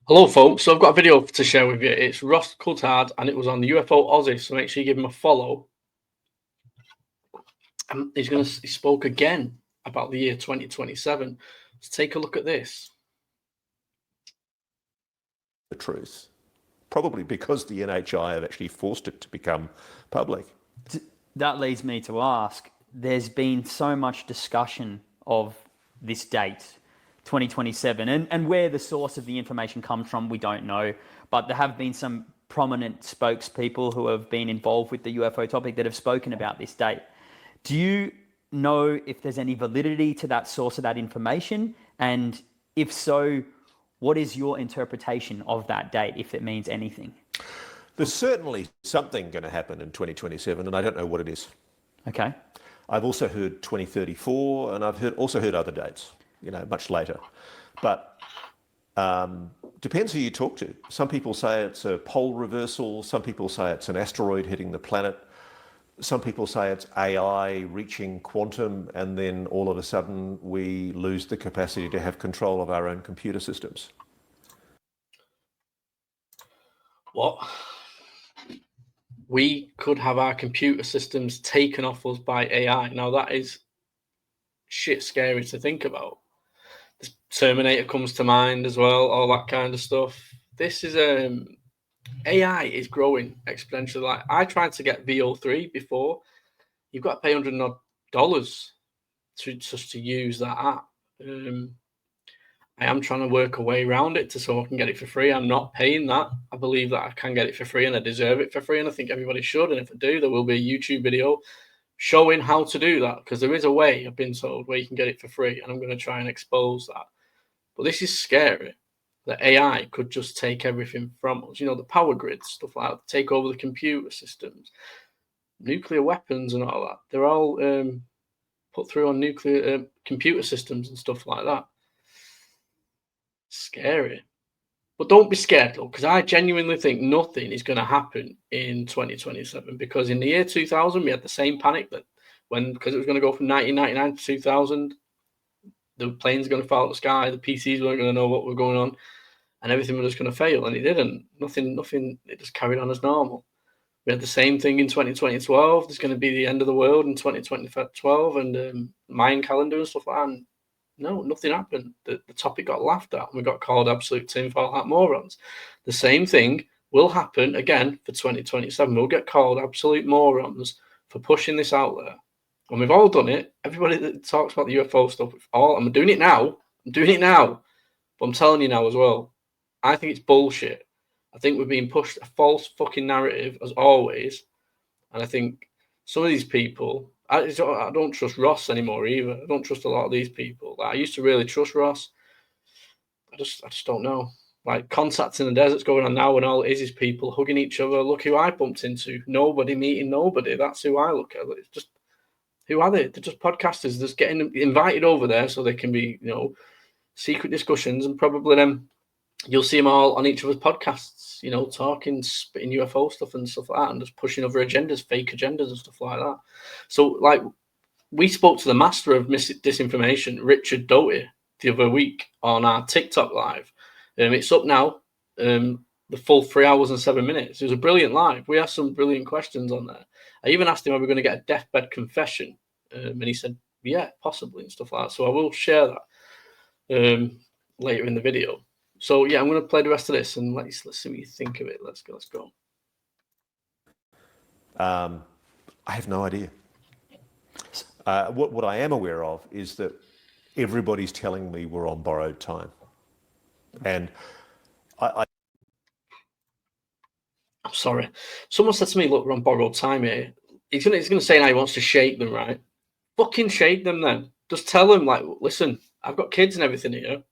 Hello, folks. So I've got a video to share with you. It's Ross Coulthart, and it was on the UFOzzie. So make sure you give him a follow. And he spoke again about the year 2027. Let's take a look at this. The truth, probably because the NHI have actually forced it to become public. That leads me to ask, there's been so much discussion of this date, 2027, and where the source of the information comes from, we don't know, but there have been some prominent spokespeople who have been involved with the UFO topic that have spoken about this date. Do you know if there's any validity to that source of that information? And if so, what is your interpretation of that date, if it means anything? There's certainly something going to happen in 2027, and I don't know what it is. Okay. I've also heard 2034, and I've also heard other dates, much later. But depends who you talk to. Some people say it's a pole reversal. Some people say it's an asteroid hitting the planet. Some people say it's AI reaching quantum, and then all of a sudden we lose the capacity to have control of our own computer systems. What? We could have our computer systems taken off us by AI. Now that is shit scary to think about. The Terminator comes to mind as well, all that kind of stuff. This is AI is growing exponentially. Like I tried to get VO3 before. You've got to pay $100 to use that app. I am trying to work a way around it so I can get it for free. I'm not paying that. I believe that I can get it for free and I deserve it for free, and I think everybody should. And if I do, there will be a YouTube video showing how to do that, because there is a way, I've been told, where you can get it for free, and I'm going to try and expose that. But this is scary. That AI could just take everything from us. The power grids, stuff like that, take over the computer systems, nuclear weapons and all that. They're all put through on nuclear computer systems and stuff like that. Scary. But don't be scared, though, because I genuinely think nothing is going to happen in 2027. Because in the year 2000, we had the same panic because it was going to go from 1999 to 2000. The planes are going to fall out of the sky. The PCs weren't going to know what was going on. And everything was just going to fail, and it didn't. Nothing. It just carried on as normal. We had the same thing in 2012. There's going to be the end of the world in 2012, and Mayan calendar and stuff like that. And no, nothing happened. The topic got laughed at, and we got called absolute tinfoil hat morons. The same thing will happen again for 2027. We'll get called absolute morons for pushing this out there, and we've all done it. Everybody that talks about the UFO stuff, I'm doing it now. But I'm telling you now as well. I think it's bullshit. I think we're being pushed a false fucking narrative as always. And I think some of these people, I don't trust Ross anymore either. I don't trust a lot of these people. I used to really trust Ross. I just don't know. Like contacts in the desert's going on now, and all it is people hugging each other. Look who I bumped into. Nobody meeting nobody. That's who I look at. It's just, who are they? They're just podcasters. Just getting invited over there so they can be, secret discussions, and probably them. You'll see them all on each other's podcasts, talking, spitting UFO stuff and stuff like that, and just pushing other agendas, fake agendas and stuff like that. So, like, we spoke to the master of disinformation, Richard Doty, the other week on our TikTok live. It's up now, the full 3 hours and 7 minutes. It was a brilliant live. We asked some brilliant questions on there. I even asked him, are we going to get a deathbed confession? And he said, yeah, possibly, and stuff like that. So I will share that later in the video. So yeah, I'm going to play the rest of this, and let's see what you think of it. Let's go. I have no idea. What I am aware of is that everybody's telling me we're on borrowed time, and I'm sorry. Someone said to me, "Look, we're on borrowed time here." He's going to say now he wants to shake them, right? Fucking shake them then. Just tell them, like, listen, I've got kids and everything here.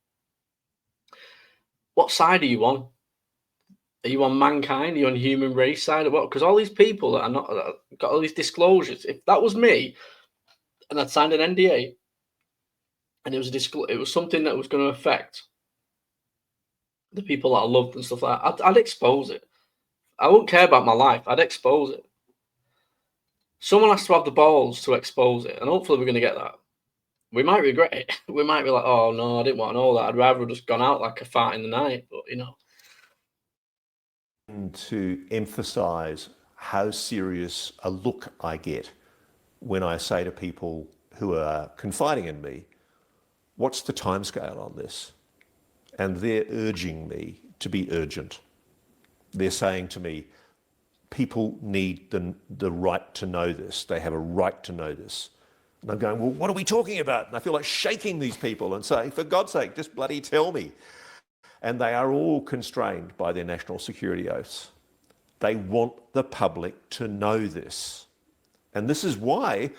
What side are you on? Are you on mankind? Are you on human race side or what? Because all these people that got all these disclosures. If that was me, and I'd signed an NDA, and it was something that was going to affect the people that I loved and stuff like that, I'd expose it. I wouldn't care about my life. I'd expose it. Someone has to have the balls to expose it, and hopefully we're going to get that. We might regret it. We might be like, oh no, I didn't want to know that. I'd rather have just gone out like a fart in the night. But to emphasize how serious a look I get when I say to people who are confiding in me, what's the timescale on this? And they're urging me to be urgent. They're saying to me, people need the right to know this. They have a right to know this. And I'm going, well, what are we talking about? And I feel like shaking these people and saying, for God's sake, just bloody tell me. And they are all constrained by their national security oaths. They want the public to know this. And this is why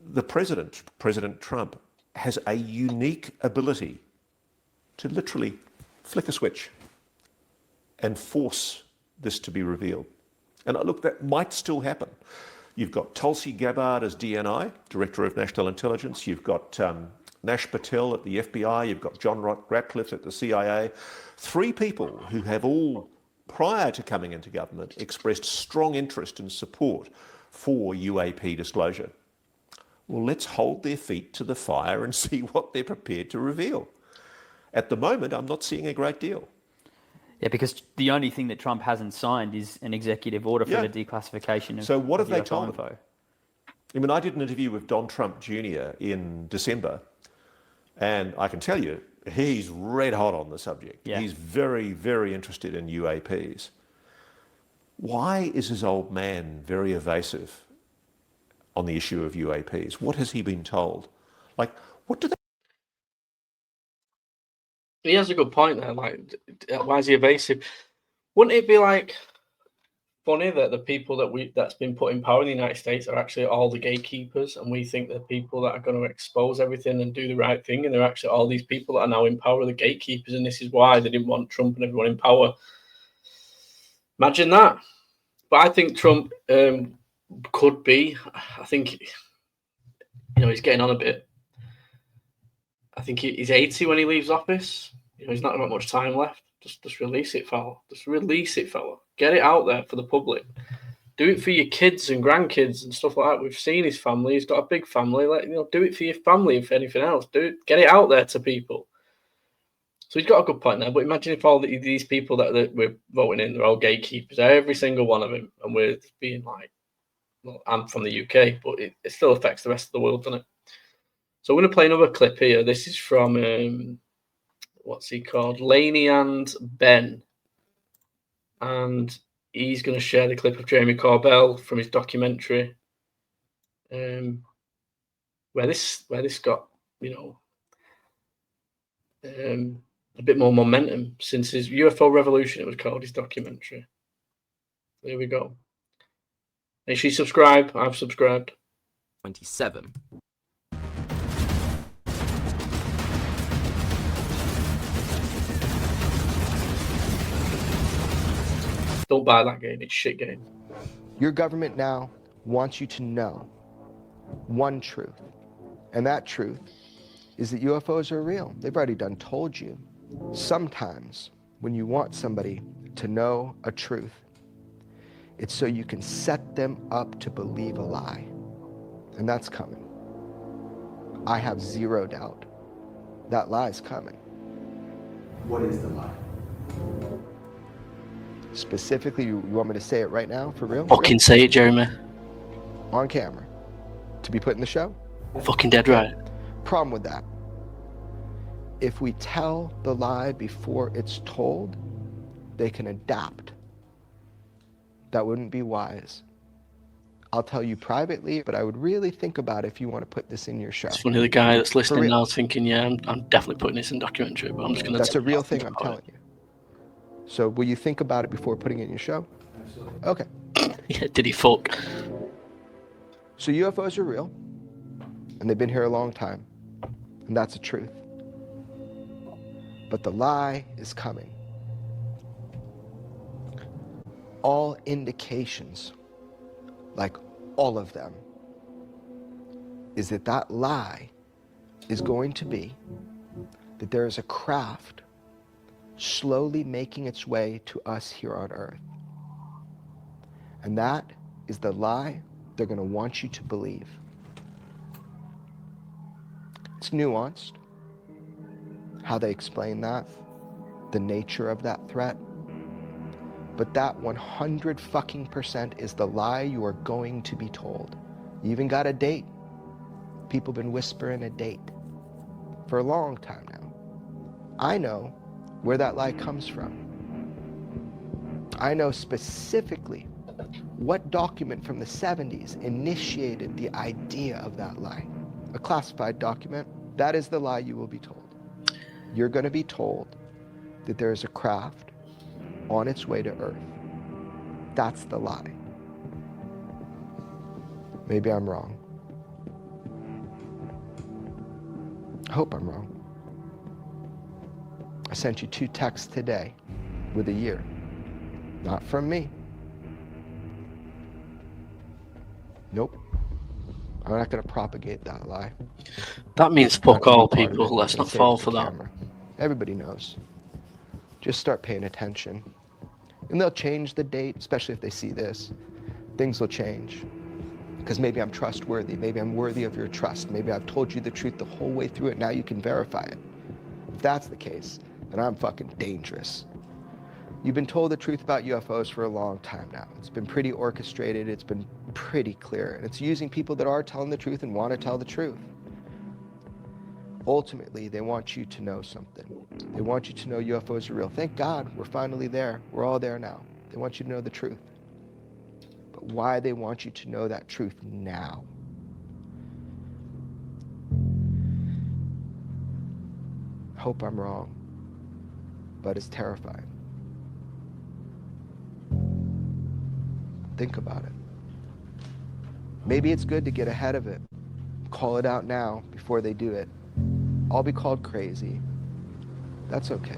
the President Trump, has a unique ability to literally flick a switch and force this to be revealed. And look, that might still happen. You've got Tulsi Gabbard as DNI, Director of National Intelligence. You've got Nash Patel at the FBI. You've got John Ratcliffe at the CIA. 3 people who have all, prior to coming into government, expressed strong interest and support for UAP disclosure. Well, let's hold their feet to the fire and see what they're prepared to reveal. At the moment, I'm not seeing a great deal. Yeah, because the only thing that Trump hasn't signed is an executive order for the declassification of So what have they UFO told info. him? I mean, I did an interview with Don Trump Jr. in December, and I can tell you, he's red hot on the subject. Yeah. He's very, very interested in UAPs. Why is his old man very evasive on the issue of UAPs? What has he been told? Like, what do they... He has a good point there. Like, why is he evasive? Wouldn't it be like funny that the people that's been put in power in the United States are actually all the gatekeepers, and we think the people that are going to expose everything and do the right thing, and they're actually all these people that are now in power are the gatekeepers, and this is why they didn't want Trump and everyone in power. Imagine that. But I think Trump could be. I think he's getting on a bit. I think he's 80 when he leaves office. He's not got much time left. Just release it, fella. Just release it, fella. Get it out there for the public. Do it for your kids and grandkids and stuff like that. We've seen his family. He's got a big family. Do it for your family, if anything else. Get it out there to people. So he's got a good point there. But imagine if all these people that we're voting in, they're all gatekeepers, every single one of them, and we're being like, well, I'm from the UK, but it still affects the rest of the world, doesn't it? So I'm going to play another clip here. This is from, what's he called? Laney and Ben. And he's going to share the clip of Jeremy Corbell from his documentary, where this got, a bit more momentum since his UFO Revolution, it was called, his documentary. There we go. Make sure you subscribe. I've subscribed. 27. Don't buy that game. It's shit game. Your government now wants you to know one truth, and that truth is that UFOs are real. They've already done told you. Sometimes when you want somebody to know a truth, it's so you can set them up to believe a lie, and that's coming. I have zero doubt that lie is coming. What is the lie? Specifically, you want me to say it right now, for real? Fucking say it, Jeremy. On camera. To be put in the show? Fucking dead right. Problem with that. If we tell the lie before it's told, they can adapt. That wouldn't be wise. I'll tell you privately, but I would really think about if you want to put this in your show. It's funny, the guy that's listening now is thinking, yeah, I'm definitely putting this in documentary, but I'm just going to... That's a real thing, I'm telling you. So will you think about it before putting it in your show? Absolutely. Okay. Yeah, did he fuck? So UFOs are real, and they've been here a long time, and that's the truth. But the lie is coming. All indications, like all of them, is that that lie is going to be that there is a craft slowly making its way to us here on Earth. And that is the lie they're going to want you to believe. It's nuanced, how they explain that, the nature of that threat. But that 100% is the lie you are going to be told. You even got a date. People have been whispering a date for a long time now. I know where that lie comes from. I know specifically what document from the 70s initiated the idea of that lie. A classified document. That is the lie you will be told. You're going to be told that there is a craft on its way to Earth. That's the lie. Maybe I'm wrong. I hope I'm wrong. I sent you 2 texts today with a year. Not from me. Nope. I'm not going to propagate that lie. That means Not fuck gonna be all, part of people. it. Let's I'm gonna not say it fall to for the that. camera. Everybody knows. Just start paying attention. And they'll change the date, especially if they see this. Things will change. Because maybe I'm trustworthy. Maybe I'm worthy of your trust. Maybe I've told you the truth the whole way through it. Now you can verify it. If that's the case, then I'm fucking dangerous. You've been told the truth about UFOs for a long time now. It's been pretty orchestrated. It's been pretty clear. And it's using people that are telling the truth and want to tell the truth. Ultimately, they want you to know something. They want you to know UFOs are real. Thank God we're finally there. We're all there now. They want you to know the truth. But why they want you to know that truth now? I hope I'm wrong, but it's terrifying. Think about it. Maybe it's good to get ahead of it. Call it out now before they do it. I'll be called crazy. That's okay.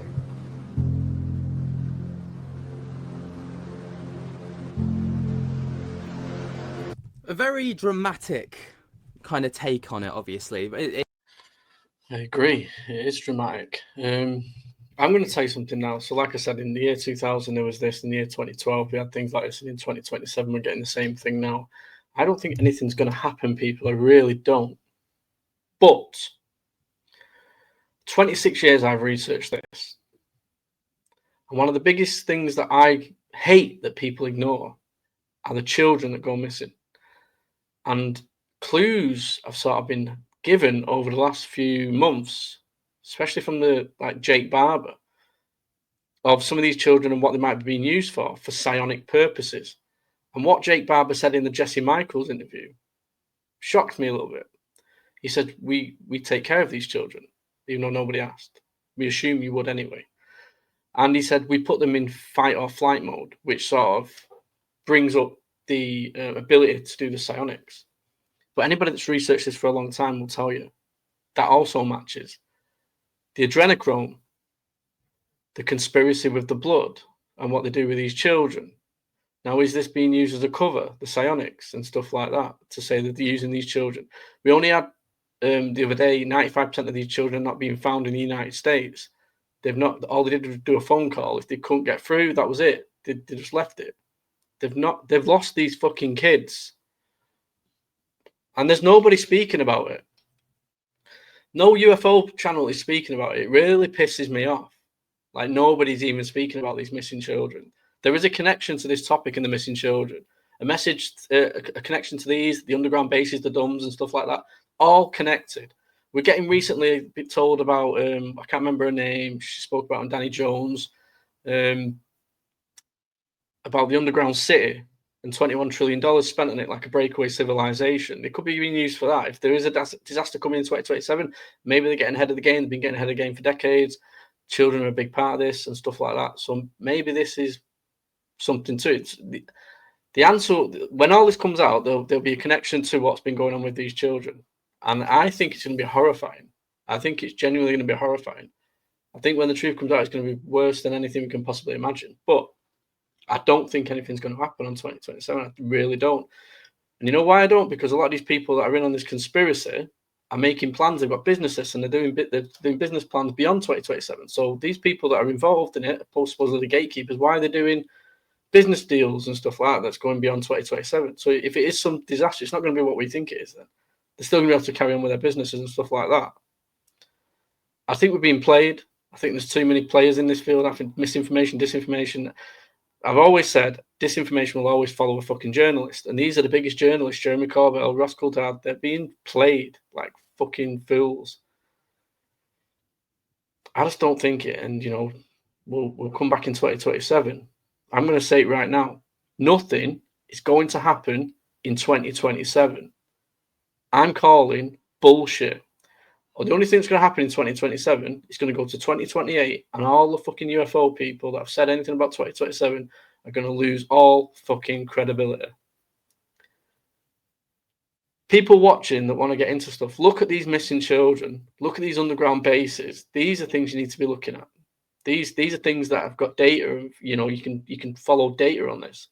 A very dramatic kind of take on it, obviously. I agree. It is dramatic. I'm going to tell you something now. So, like I said, in the year 2000, there was this. In the year 2012, we had things like this. And in 2027, we're getting the same thing now. I don't think anything's going to happen, people. I really don't. But 26 years I've researched this. And one of the biggest things that I hate that people ignore are the children that go missing. And clues have sort of been given over the last few months, especially from the Jake Barber, of some of these children and what they might be being used for psionic purposes. And what Jake Barber said in the Jesse Michaels interview shocked me a little bit. He said, we take care of these children, even though nobody asked. We assume you would anyway. And he said, we put them in fight or flight mode, which sort of brings up the ability to do the psionics. But anybody that's researched this for a long time will tell you that also matches the adrenochrome, the conspiracy with the blood, and what they do with these children. Now, is this being used as a cover, the psionics and stuff like that, to say that they're using these children? We only had the other day 95% of these children not being found in the United States. They've not. All they did was do a phone call. If they couldn't get through, that was it. They just left it. They've lost these fucking kids. And there's nobody speaking about it. No UFO channel is speaking about it. It really pisses me off. Like, nobody's even speaking about these missing children. There is a connection to this topic in the missing children. A message, a connection to these, the underground bases, the DUMBs and stuff like that. All connected. We're getting recently told about, I can't remember her name. She spoke about on Danny Jones, about the underground city and $21 trillion spent on it like a breakaway civilization. It could be being used for that. If there is a disaster coming in 2027, maybe they're getting ahead of the game. They've been getting ahead of the game for decades. Children are a big part of this and stuff like that. So maybe this is something to it. The answer, when all this comes out, there'll be a connection to what's been going on with these children. And I think it's going to be horrifying. I think it's genuinely going to be horrifying. I think when the truth comes out, it's going to be worse than anything we can possibly imagine. But I don't think anything's going to happen on 2027. I really don't. And you know why I don't? Because a lot of these people that are in on this conspiracy are making plans. They've got businesses and they're doing business plans beyond 2027. So these people that are involved in it, supposedly the gatekeepers, why are they doing business deals and stuff like that that's going beyond 2027? So if it is some disaster, it's not going to be what we think it is then. They're still going to be able to carry on with their businesses and stuff like that. I think we're being played. I think there's too many players in this field. I think misinformation, disinformation. I've always said disinformation will always follow a fucking journalist, and these are the biggest journalists: Jeremy Corbell, Ross Coulthart. They're being played like fucking fools. I just don't think it, and we'll come back in 2027. I'm going to say it right now: nothing is going to happen in 2027. I'm calling bullshit. Or the only thing that's going to happen in 2027 is going to go to 2028, and all the fucking UFO people that have said anything about 2027 are going to lose all fucking credibility. People watching that want to get into stuff, look at these missing children, look at these underground bases. These are things you need to be looking at. These are things that have got data. You can follow data on this.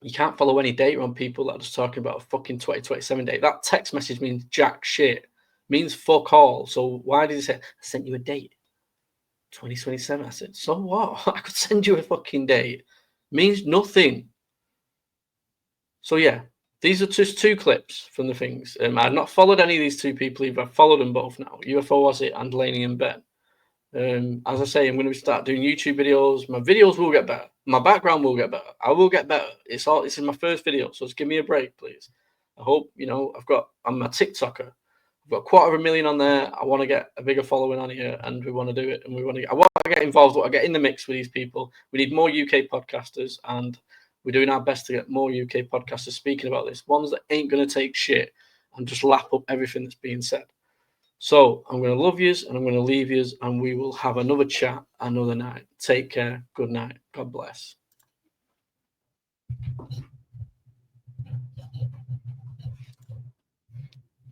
You can't follow any data on people that are just talking about a fucking 2027 date. That text message means jack shit. Means fuck all. So why did he say, I sent you a date? 2027. I said, so what? I could send you a fucking date. Means nothing. So yeah, these are just two clips from the things. I've not followed any of these two people either. I've followed them both now. UFOzzie and Laney and Ben. As I say, I'm going to start doing YouTube videos. My videos will get better. My background will get better. I will get better. This is my first video, so just give me a break, please. I hope, I'm a TikToker. I've got 250,000 on there. I want to get a bigger following on here, and we want to do it. And I want to get involved. I want to get in the mix with these people. We need more UK podcasters, and we're doing our best to get more UK podcasters speaking about this. Ones that ain't going to take shit and just lap up everything that's being said. So I'm going to love yous, and I'm going to leave yous, and we will have another chat another night. Take care. Good night. God bless.